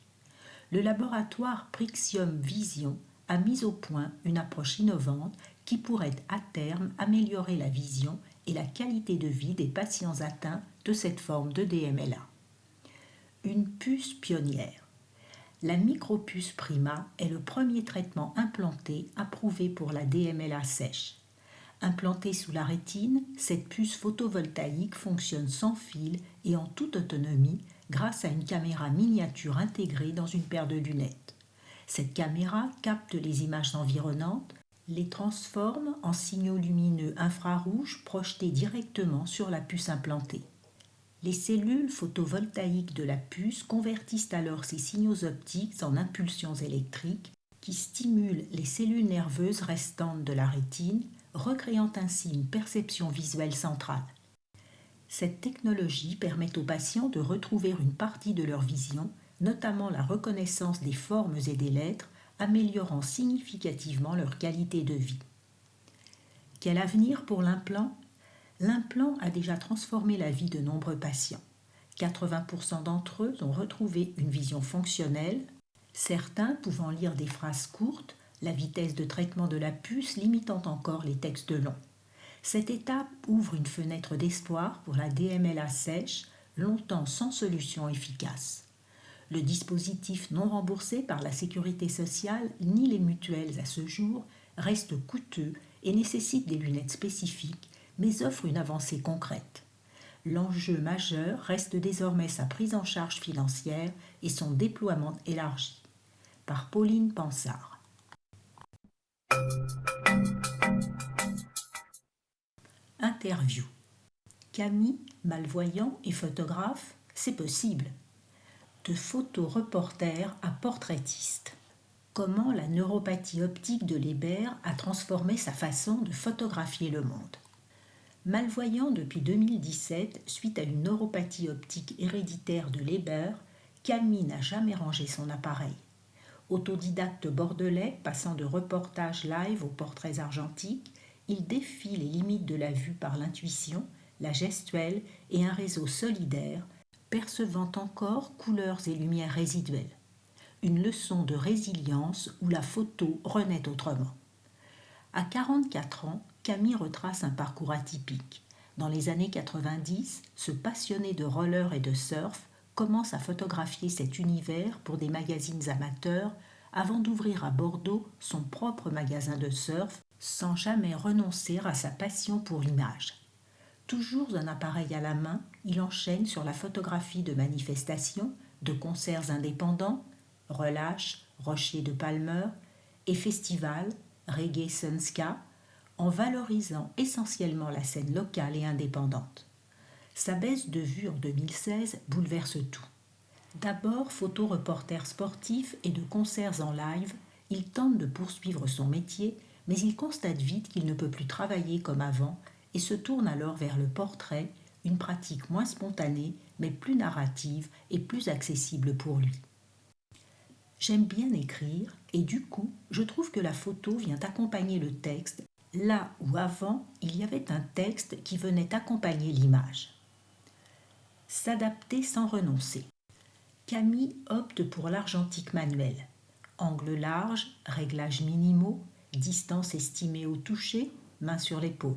Le laboratoire Prixium Vision a mis au point une approche innovante qui pourrait à terme améliorer la vision et la qualité de vie des patients atteints de cette forme de DMLA. Une puce pionnière. La micropuce Prima est le premier traitement implanté approuvé pour la DMLA sèche. Implantée sous la rétine, cette puce photovoltaïque fonctionne sans fil et en toute autonomie grâce à une caméra miniature intégrée dans une paire de lunettes. Cette caméra capte les images environnantes, les transforme en signaux lumineux infrarouges projetés directement sur la puce implantée. Les cellules photovoltaïques de la puce convertissent alors ces signaux optiques en impulsions électriques qui stimulent les cellules nerveuses restantes de la rétine, recréant ainsi une perception visuelle centrale. Cette technologie permet aux patients de retrouver une partie de leur vision, notamment la reconnaissance des formes et des lettres, améliorant significativement leur qualité de vie. Quel avenir pour l'implant ? L'implant a déjà transformé la vie de nombreux patients. 80% d'entre eux ont retrouvé une vision fonctionnelle, certains pouvant lire des phrases courtes, la vitesse de traitement de la puce limitant encore les textes longs. Cette étape ouvre une fenêtre d'espoir pour la DMLA sèche, longtemps sans solution efficace. Le dispositif non remboursé par la sécurité sociale ni les mutuelles à ce jour reste coûteux et nécessite des lunettes spécifiques, mais offre une avancée concrète. L'enjeu majeur reste désormais sa prise en charge financière et son déploiement élargi. Par Pauline Pansard. Interview. Camille, malvoyant et photographe, c'est possible. De photoreporter à portraitiste. Comment la neuropathie optique de Leber a transformé sa façon de photographier le monde. Malvoyant depuis 2017, suite à une neuropathie optique héréditaire de Leber, Camille n'a jamais rangé son appareil. Autodidacte bordelais, passant de reportages live aux portraits argentiques, il défie les limites de la vue par l'intuition, la gestuelle et un réseau solidaire, percevant encore couleurs et lumières résiduelles. Une leçon de résilience où la photo renaît autrement. À 44 ans, Camille retrace un parcours atypique. Dans les années 90, ce passionné de roller et de surf commence à photographier cet univers pour des magazines amateurs avant d'ouvrir à Bordeaux son propre magasin de surf sans jamais renoncer à sa passion pour l'image. Toujours un appareil à la main, il enchaîne sur la photographie de manifestations, de concerts indépendants, Relâche, Rocher de Palmer et festivals, Reggae Sunska, en valorisant essentiellement la scène locale et indépendante. Sa baisse de vue en 2016 bouleverse tout. D'abord photoreporter sportif et de concerts en live, il tente de poursuivre son métier, mais il constate vite qu'il ne peut plus travailler comme avant et se tourne alors vers le portrait, une pratique moins spontanée mais plus narrative et plus accessible pour lui. J'aime bien écrire et du coup, je trouve que la photo vient accompagner le texte, là où avant, il y avait un texte qui venait accompagner l'image. S'adapter sans renoncer. Camille opte pour l'argentique manuel. Angle large, réglages minimaux, distance estimée au toucher, main sur l'épaule.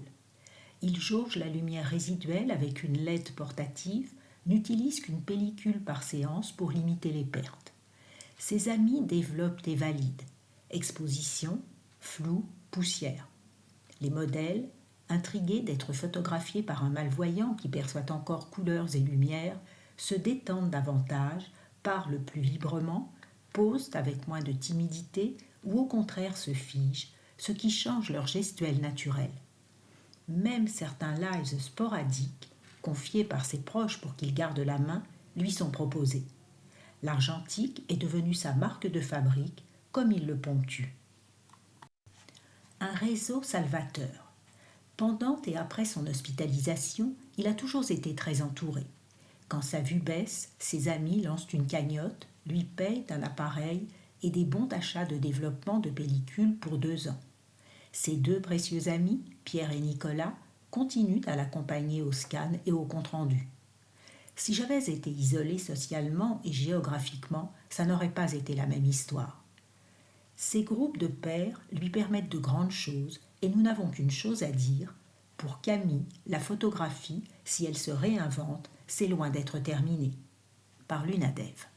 Il jauge la lumière résiduelle avec une LED portative, n'utilise qu'une pellicule par séance pour limiter les pertes. Ses amis développent et valident. Exposition, flou, poussière. Les modèles, intrigués d'être photographiés par un malvoyant qui perçoit encore couleurs et lumières, se détendent davantage, parlent plus librement, posent avec moins de timidité ou au contraire se figent, ce qui change leur gestuelle naturelle. Même certains lives sporadiques, confiés par ses proches pour qu'il garde la main, lui sont proposés. L'argentique est devenu sa marque de fabrique, comme il le ponctue. Un réseau salvateur. Pendant et après son hospitalisation, il a toujours été très entouré. Quand sa vue baisse, ses amis lancent une cagnotte, lui payent un appareil et des bons d'achat de développement de pellicules pour 2 ans. Ses 2 précieux amis, Pierre et Nicolas, continuent à l'accompagner au scan et au compte-rendu. Si j'avais été isolée socialement et géographiquement, ça n'aurait pas été la même histoire. Ces groupes de pairs lui permettent de grandes choses et nous n'avons qu'une chose à dire. Pour Camille, la photographie, si elle se réinvente, c'est loin d'être terminé. Par l'UNADEV.